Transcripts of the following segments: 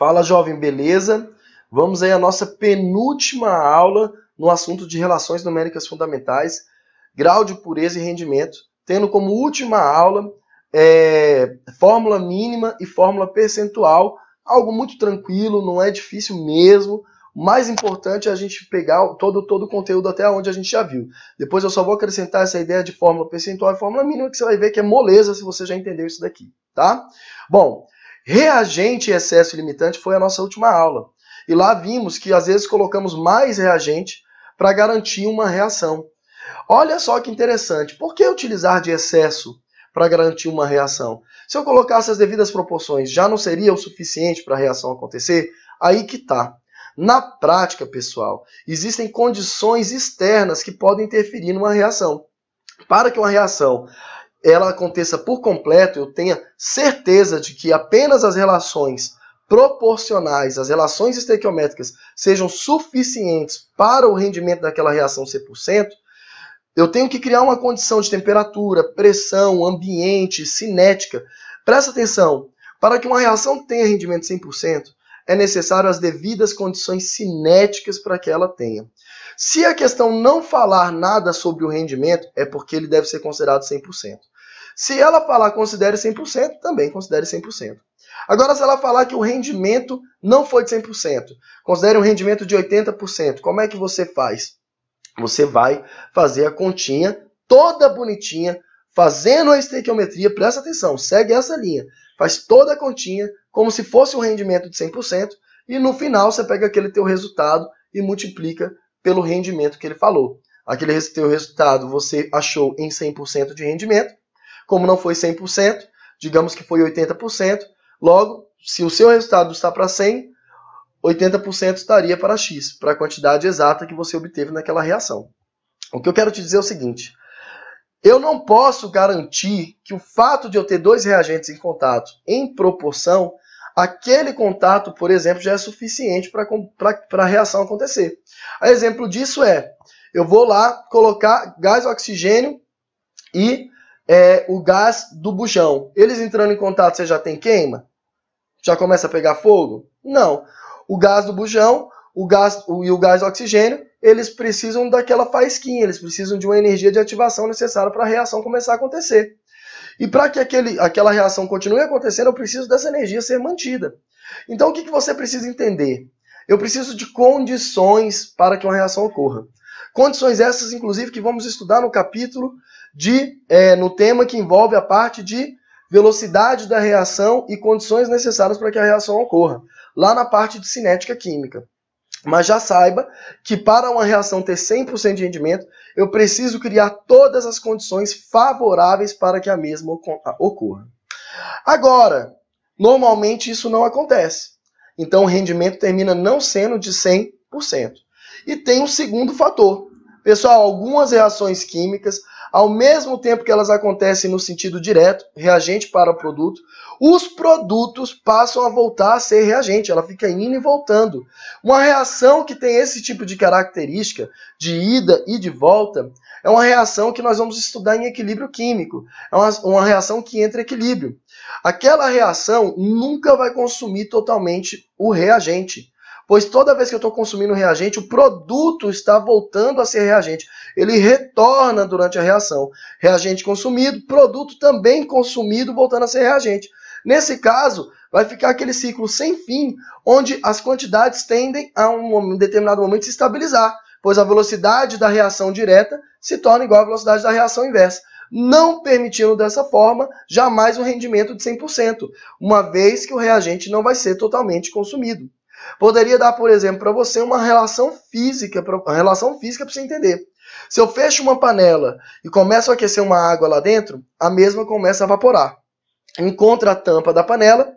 Fala, jovem, beleza? Vamos aí à nossa penúltima aula no assunto de relações numéricas fundamentais, grau de pureza e rendimento, tendo como última aula fórmula mínima e fórmula percentual, algo muito tranquilo, não é difícil mesmo. O mais importante é a gente pegar todo o conteúdo até onde a gente já viu. Depois eu só vou acrescentar essa ideia de fórmula percentual e fórmula mínima, que você vai ver que é moleza se você já entendeu isso daqui, tá? Bom, reagente e excesso limitante foi a nossa última aula. E lá vimos que às vezes colocamos mais reagente para garantir uma reação. Olha só que interessante. Por que utilizar de excesso para garantir uma reação? Se eu colocasse as devidas proporções, já não seria o suficiente para a reação acontecer? Aí que tá. Na prática, pessoal, existem condições externas que podem interferir numa reação. Para que uma reação ela aconteça por completo, eu tenha certeza de que apenas as relações proporcionais, as relações estequiométricas, sejam suficientes para o rendimento daquela reação ser por cento, eu tenho que criar uma condição de temperatura, pressão, ambiente, cinética. Presta atenção, para que uma reação tenha rendimento 100%, é necessário as devidas condições cinéticas para que ela tenha. Se a questão não falar nada sobre o rendimento, é porque ele deve ser considerado 100%. Se ela falar considere 100%, também considere 100%. Agora, se ela falar que o rendimento não foi de 100%, considere um rendimento de 80%, como é que você faz? Você vai fazer a continha toda bonitinha, fazendo a estequiometria, presta atenção, segue essa linha, faz toda a continha como se fosse um rendimento de 100%, e no final você pega aquele teu resultado e multiplica pelo rendimento que ele falou. Aquele teu resultado você achou em 100% de rendimento, como não foi 100%, digamos que foi 80%, logo, se o seu resultado está para 100, 80% estaria para X, para a quantidade exata que você obteve naquela reação. O que eu quero te dizer é o seguinte, eu não posso garantir que o fato de eu ter dois reagentes em contato em proporção, aquele contato, por exemplo, já é suficiente para a reação acontecer. A exemplo disso é, eu vou lá colocar gás oxigênio e o gás do bujão. Eles entrando em contato, você já tem queima? Já começa a pegar fogo? Não. O gás do bujão e o gás oxigênio, eles precisam daquela faísquinha, eles precisam de uma energia de ativação necessária para a reação começar a acontecer. E para que aquela reação continue acontecendo, eu preciso dessa energia ser mantida. Então, o que você precisa entender? Eu preciso de condições para que uma reação ocorra. Condições essas, inclusive, que vamos estudar no capítulo no tema que envolve a parte de velocidade da reação e condições necessárias para que a reação ocorra, lá na parte de cinética química. Mas já saiba que para uma reação ter 100% de rendimento, eu preciso criar todas as condições favoráveis para que a mesma ocorra. Agora, normalmente isso não acontece. Então o rendimento termina não sendo de 100%. E tem um segundo fator. Pessoal, algumas reações químicas, ao mesmo tempo que elas acontecem no sentido direto, reagente para produto, os produtos passam a voltar a ser reagente, ela fica indo e voltando. Uma reação que tem esse tipo de característica, de ida e de volta, é uma reação que nós vamos estudar em equilíbrio químico. É uma reação que entra em equilíbrio. Aquela reação nunca vai consumir totalmente o reagente. Pois toda vez que eu estou consumindo reagente, o produto está voltando a ser reagente. Ele retorna durante a reação. Reagente consumido, produto também consumido, voltando a ser reagente. Nesse caso, vai ficar aquele ciclo sem fim, onde as quantidades tendem a um determinado momento se estabilizar, pois a velocidade da reação direta se torna igual à velocidade da reação inversa, não permitindo dessa forma jamais um rendimento de 100%, uma vez que o reagente não vai ser totalmente consumido. Poderia dar, por exemplo, para você uma relação física para você entender. Se eu fecho uma panela e começo a aquecer uma água lá dentro, a mesma começa a evaporar. Encontra a tampa da panela,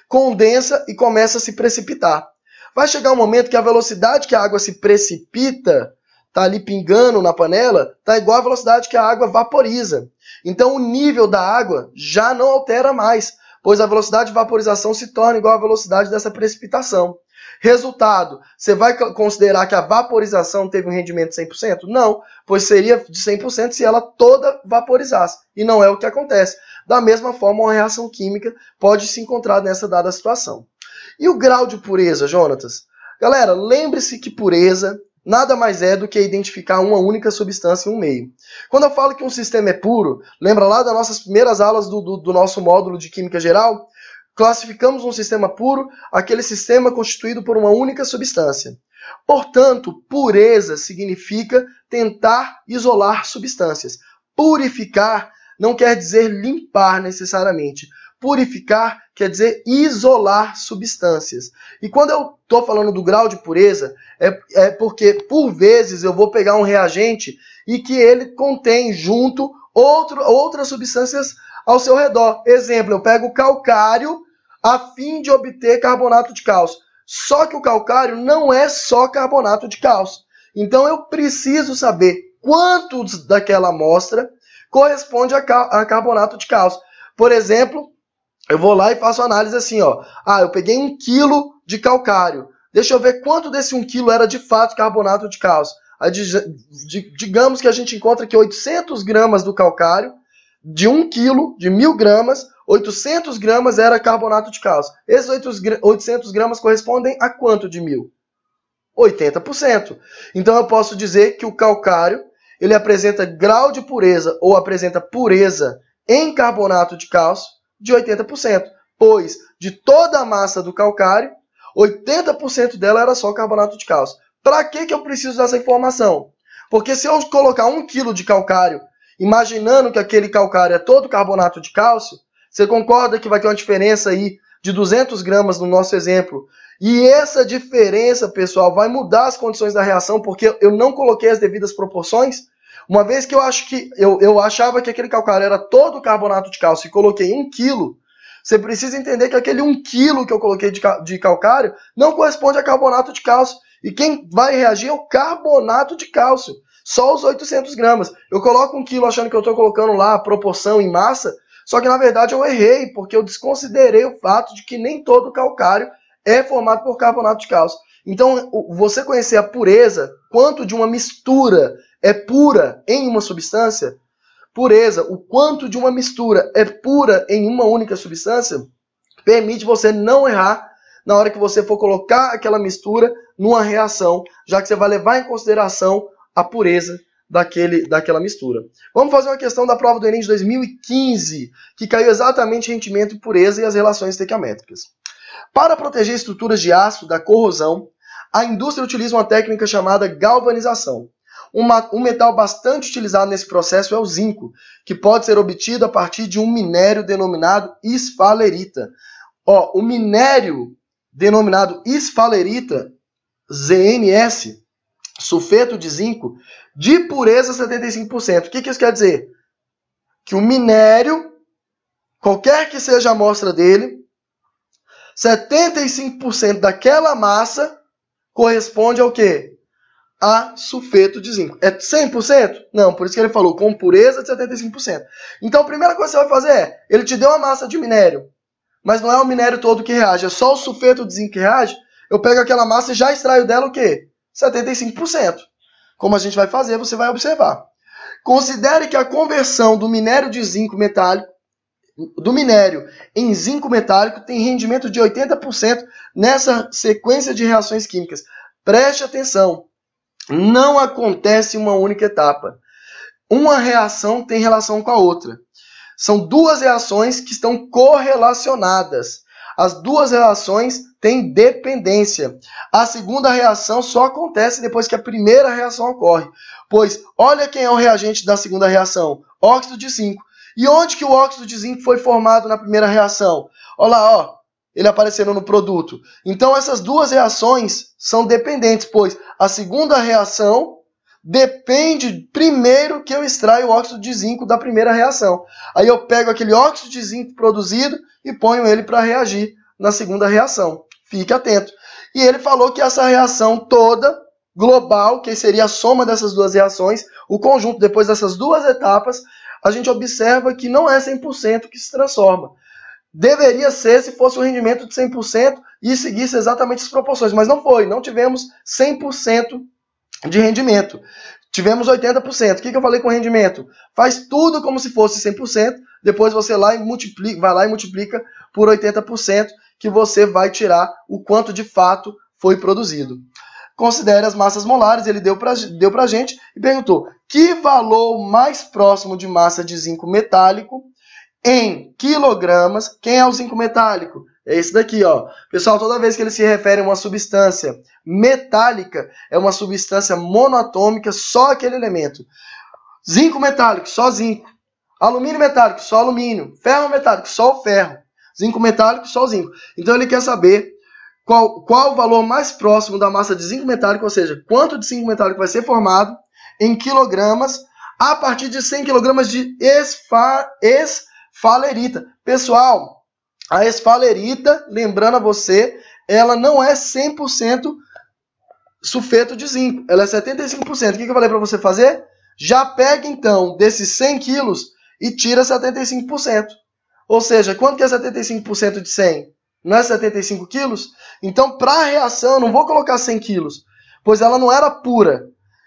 condensa e começa a se precipitar. Vai chegar um momento que a velocidade que a água se precipita, está ali pingando na panela, está igual à velocidade que a água vaporiza. Então o nível da água já não altera mais, pois a velocidade de vaporização se torna igual à velocidade dessa precipitação. Resultado, você vai considerar que a vaporização teve um rendimento de 100%? Não, pois seria de 100% se ela toda vaporizasse, e não é o que acontece. Da mesma forma, uma reação química pode se encontrar nessa dada situação. E o grau de pureza, Jonatas? Galera, lembre-se que pureza nada mais é do que identificar uma única substância em um meio. Quando eu falo que um sistema é puro, lembra lá das nossas primeiras aulas do nosso módulo de Química Geral? Classificamos um sistema puro, aquele sistema constituído por uma única substância. Portanto, pureza significa tentar isolar substâncias. Purificar não quer dizer limpar necessariamente. Purificar quer dizer isolar substâncias. E quando eu estou falando do grau de pureza, é porque, por vezes, eu vou pegar um reagente e que ele contém junto outras substâncias ao seu redor. Exemplo, eu pego calcário a fim de obter carbonato de cálcio. Só que o calcário não é só carbonato de cálcio. Então eu preciso saber quantos daquela amostra corresponde a carbonato de cálcio. Por exemplo, eu vou lá e faço análise assim, ó. Eu peguei 1 kg de calcário. Deixa eu ver quanto desse 1 kg era de fato carbonato de cálcio. Aí, digamos que a gente encontra que 800 gramas do calcário, de 1 kg, de 1000 gramas, 800 gramas era carbonato de cálcio. Esses 800 gramas correspondem a quanto de 1000? 80%. Então eu posso dizer que o calcário ele apresenta grau de pureza ou apresenta pureza em carbonato de cálcio de 80%, pois de toda a massa do calcário, 80% dela era só carbonato de cálcio. Para que eu preciso dessa informação? Porque se eu colocar 1 kg de calcário, imaginando que aquele calcário é todo carbonato de cálcio, você concorda que vai ter uma diferença aí de 200 gramas no nosso exemplo? E essa diferença, pessoal, vai mudar as condições da reação, porque eu não coloquei as devidas proporções. Uma vez que eu achava que aquele calcário era todo carbonato de cálcio e coloquei 1 kg, você precisa entender que aquele 1 kg que eu coloquei de calcário não corresponde a carbonato de cálcio. E quem vai reagir é o carbonato de cálcio, só os 800 gramas. Eu coloco 1 kg achando que eu estou colocando lá a proporção em massa, só que na verdade eu errei, porque eu desconsiderei o fato de que nem todo calcário é formado por carbonato de cálcio. Então, você conhecer a pureza, quanto de uma mistura é pura em uma substância, pureza, o quanto de uma mistura é pura em uma única substância, permite você não errar na hora que você for colocar aquela mistura numa reação, já que você vai levar em consideração a pureza daquela mistura. Vamos fazer uma questão da prova do Enem de 2015, que caiu exatamente em rendimento, pureza e as relações estequiométricas. Para proteger estruturas de aço da corrosão, a indústria utiliza uma técnica chamada galvanização. Um metal bastante utilizado nesse processo é o zinco, que pode ser obtido a partir de um minério denominado esfalerita. O minério denominado esfalerita, ZNS, sulfeto de zinco, de pureza 75%. O que isso quer dizer? Que o minério, qualquer que seja a amostra dele, 75% daquela massa corresponde ao quê? A sulfeto de zinco. É 100%? Não, por isso que ele falou com pureza de 75%. Então a primeira coisa que você vai fazer é, ele te deu uma massa de minério, mas não é o minério todo que reage, é só o sulfeto de zinco que reage. Eu pego aquela massa e já extraio dela o quê? 75%. Como a gente vai fazer, você vai observar. Considere que a conversão do minério de zinco metálico, do minério em zinco metálico, tem rendimento de 80% nessa sequência de reações químicas. Preste atenção, não acontece uma única etapa. Uma reação tem relação com a outra. São duas reações que estão correlacionadas. As duas relações têm dependência. A segunda reação só acontece depois que a primeira reação ocorre. Pois, olha quem é o reagente da segunda reação. Óxido de zinco. E onde que o óxido de zinco foi formado na primeira reação? Olha lá, ele aparecendo no produto. Então, essas duas reações são dependentes, pois a segunda reação depende primeiro que eu extraia o óxido de zinco da primeira reação. Aí eu pego aquele óxido de zinco produzido e ponho ele para reagir na segunda reação. Fique atento. E ele falou que essa reação toda, global, que seria a soma dessas duas reações, o conjunto depois dessas duas etapas, a gente observa que não é 100% que se transforma. Deveria ser se fosse um rendimento de 100% e seguisse exatamente as proporções, mas não foi. Não tivemos 100% de rendimento. Tivemos 80%. O que eu falei com rendimento? Faz tudo como se fosse 100%, depois você vai lá e multiplica por 80%, que você vai tirar o quanto de fato foi produzido. Considere as massas molares, ele deu pra gente e perguntou: que valor mais próximo de massa de zinco metálico em quilogramas? Quem é o zinco metálico? É esse daqui, ó. Pessoal, toda vez que ele se refere a uma substância metálica, é uma substância monoatômica, só aquele elemento. Zinco metálico, só zinco. Alumínio metálico, só alumínio. Ferro metálico, só o ferro. Zinco metálico, só o zinco. Então ele quer saber qual o valor mais próximo da massa de zinco metálico, ou seja, quanto de zinco metálico vai ser formado em quilogramas a partir de 100 quilogramas de esfalerita. Pessoal, a esfalerita, lembrando a você, ela não é 100% sulfeto de zinco, ela é 75%. O que eu falei para você fazer? Já pega, então, desses 100 quilos e tira 75%. Ou seja, quanto que é 75% de 100? Não é 75 quilos? Então, para a reação, eu não vou colocar 100 quilos, pois ela não era pura.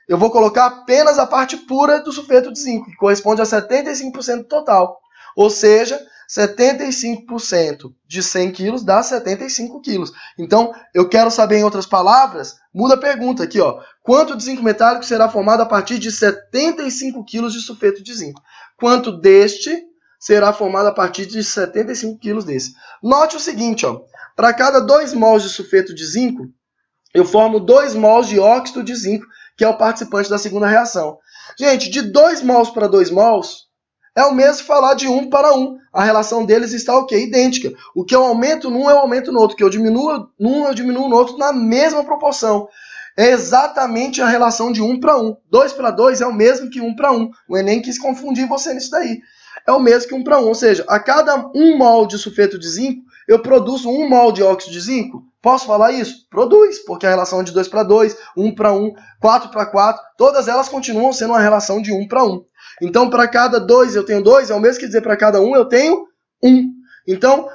Eu vou colocar apenas a parte pura do sulfeto de zinco, que corresponde a 75% total. Ou seja, 75% de 100 quilos dá 75 quilos. Então, eu quero saber, em outras palavras, muda a pergunta aqui, ó. Quanto de zinco metálico será formado a partir de 75 quilos de sulfeto de zinco? Quanto deste será formado a partir de 75 quilos desse? Note o seguinte, ó. Para cada 2 mols de sulfeto de zinco, eu formo 2 mols de óxido de zinco, que é o participante da segunda reação. Gente, de 2 mols para 2 mols, é o mesmo que falar de 1 para 1. A relação deles está o quê? Idêntica. O que eu aumento num, eu aumento no outro. O que eu diminuo num, eu diminuo no outro na mesma proporção. É exatamente a relação de 1 para 1. 2 para 2 é o mesmo que 1 para 1. O Enem quis confundir você nisso daí. É o mesmo que 1 para 1. Ou seja, a cada 1 mol de sulfeto de zinco, eu produzo 1 mol de óxido de zinco. Posso falar isso? Produz, porque a relação é de 2 para 2, 1 para 1, 4 para 4, todas elas continuam sendo uma relação de 1 para 1. Então, para cada 2 eu tenho 2, é o mesmo que dizer para cada 1 eu tenho 1. Então,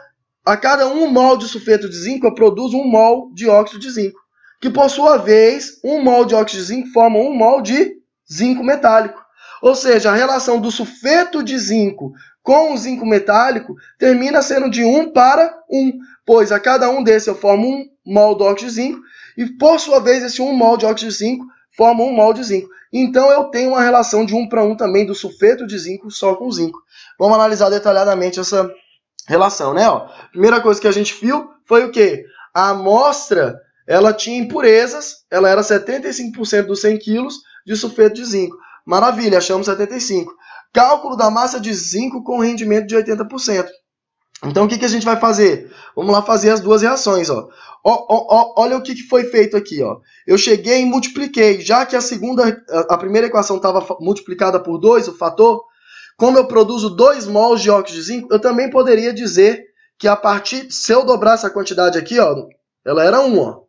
a cada 1 mol de sulfeto de zinco, eu produzo 1 mol de óxido de zinco, que por sua vez, 1 mol de óxido de zinco forma 1 mol de zinco metálico. Ou seja, a relação do sulfeto de zinco com o zinco metálico termina sendo de 1 para 1, pois a cada um desses eu formo 1 mol de óxido de zinco, e por sua vez esse 1 mol de óxido de zinco forma 1 mol de zinco. Então eu tenho uma relação de 1 para 1 também do sulfeto de zinco só com zinco. Vamos analisar detalhadamente essa relação, né? Ó, primeira coisa que a gente viu foi o quê? A amostra, ela tinha impurezas, ela era 75% dos 100 quilos de sulfeto de zinco. Maravilha, achamos 75. Cálculo da massa de zinco com rendimento de 80%. Então, o que a gente vai fazer? Vamos lá fazer as duas reações, ó. Olha o que foi feito aqui, ó. Eu cheguei e multipliquei. Já que a primeira equação estava multiplicada por 2, o fator, como eu produzo 2 mols de óxido de zinco, eu também poderia dizer que a partir, se eu dobrar essa quantidade aqui, ó, ela era 1, ó.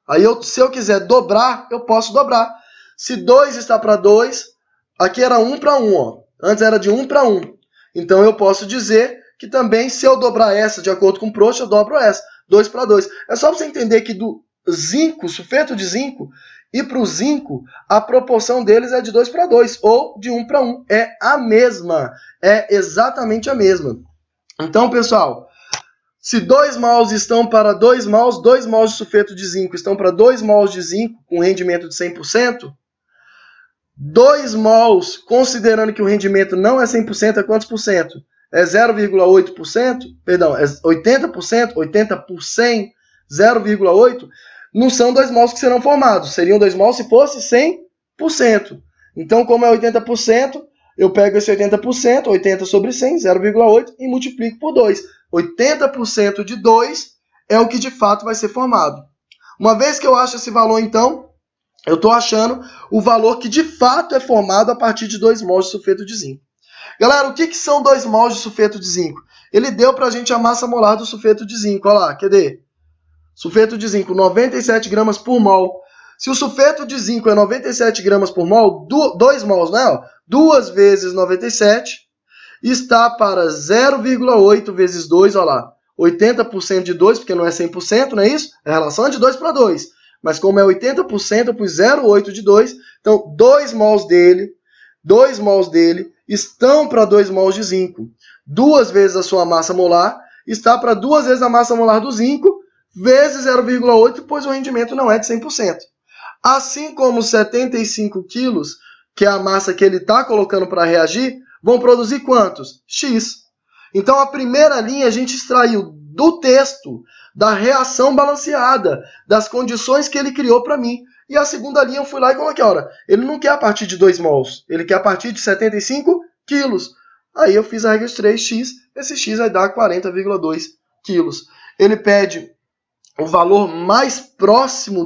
Aí, se eu quiser dobrar, eu posso dobrar. Se 2 está para 2, aqui era 1 para 1, ó. Antes era de 1 para 1. Então, eu posso dizer que também, se eu dobrar essa de acordo com o Proust, eu dobro essa. 2 para 2. É só você entender que do zinco, sulfeto de zinco, e para o zinco, a proporção deles é de 2 para 2, ou de 1 para 1. É a mesma. É exatamente a mesma. Então, pessoal, se 2 mols estão para 2 mols, 2 mols de sulfeto de zinco estão para 2 mols de zinco, com rendimento de 100%, 2 mols, considerando que o rendimento não é 100%, é quantos por cento? É 0,8%, perdão, é 80%, 80 por 100, 0,8%, não são 2 mols que serão formados, seriam 2 mols se fosse 100%. Então, como é 80%, eu pego esse 80%, 80 sobre 100, 0,8, e multiplico por 2. 80% de 2 é o que de fato vai ser formado. Uma vez que eu acho esse valor, então, eu estou achando o valor que de fato é formado a partir de 2 mols de sulfeto de zinco. Galera, o que são 2 mols de sulfeto de zinco? Ele deu para a gente a massa molar do sulfeto de zinco. Olha lá, cadê? Sulfeto de zinco, 97 gramas por mol. Se o sulfeto de zinco é 97 gramas por mol, 2 mols, né? 2 vezes 97 está para 0,8 vezes 2, olha lá. 80% de 2, porque não é 100%, não é isso? A relação é de 2 para 2. Mas como é 80%, eu pus 0,8 de 2. Então, 2 mols dele estão para 2 mols de zinco. 2 vezes a sua massa molar. está para 2 vezes a massa molar do zinco, vezes 0,8, pois o rendimento não é de 100%. Assim como 75 quilos, que é a massa que ele está colocando para reagir, vão produzir quantos? X. Então, a primeira linha a gente extraiu do texto, da reação balanceada, das condições que ele criou para mim. E a segunda linha eu fui lá e coloquei, olha, ele não quer a partir de 2 mols, ele quer a partir de 75 quilos. Aí eu fiz a regra de 3x, esse x vai dar 40,2 quilos. Ele pede o valor mais próximo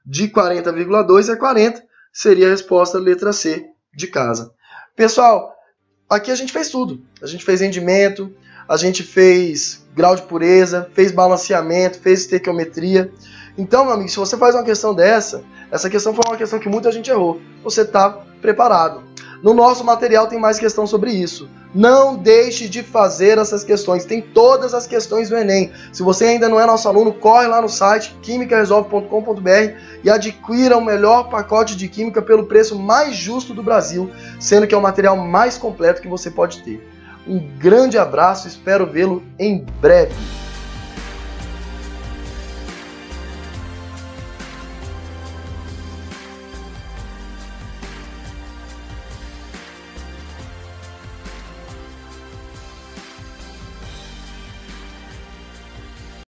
de 40,2 é 40, seria a resposta letra C de casa. Pessoal, aqui a gente fez tudo. A gente fez rendimento, a gente fez grau de pureza, fez balanceamento, fez estequiometria. Então, meu amigo, se você faz uma questão dessa, essa questão foi uma questão que muita gente errou. Você está preparado. No nosso material tem mais questão sobre isso. Não deixe de fazer essas questões. Tem todas as questões do Enem. Se você ainda não é nosso aluno, corre lá no site quimicaresolve.com.br e adquira o melhor pacote de química pelo preço mais justo do Brasil, sendo que é o material mais completo que você pode ter. Um grande abraço, espero vê-lo em breve.